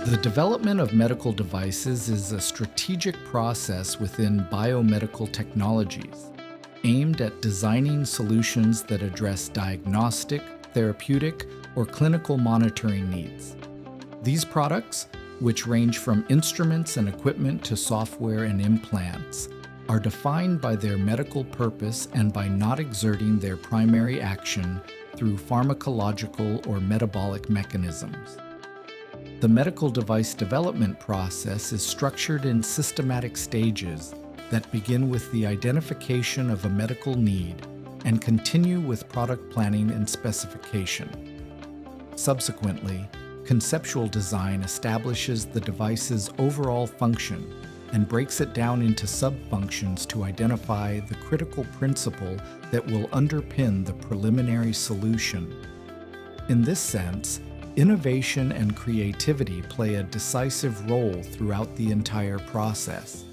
The development of medical devices is a strategic process within biomedical technologies, aimed at designing solutions that address diagnostic, therapeutic, or clinical monitoring needs. These products, which range from instruments and equipment to software and implants, are defined by their medical purpose and by not exerting their primary action through pharmacological or metabolic mechanisms. The medical device development process is structured in systematic stages that begin with the identification of a medical need and continue with product planning and specification. Subsequently, conceptual design establishes the device's overall function and breaks it down into sub-functions to identify the critical principle that will underpin the preliminary solution. In this sense, innovation and creativity play a decisive role throughout the entire process.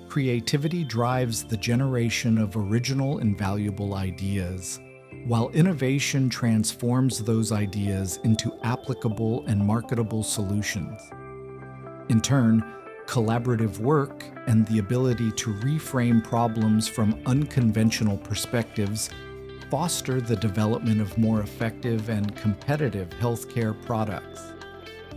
Creativity drives the generation of original and valuable ideas, while innovation transforms those ideas into applicable and marketable solutions. In turn, collaborative work and the ability to reframe problems from unconventional perspectives foster the development of more effective and competitive healthcare products.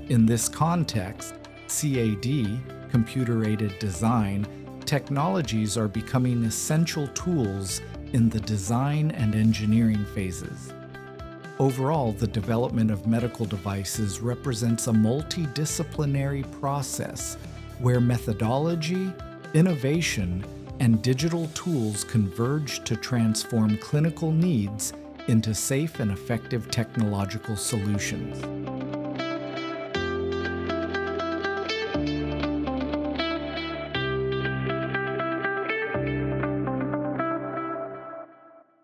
In this context, CAD, computer-aided design, technologies are becoming essential tools in the design and engineering phases. Overall, the development of medical devices represents a multidisciplinary process where methodology, innovation, and digital tools converge to transform clinical needs into safe and effective technological solutions.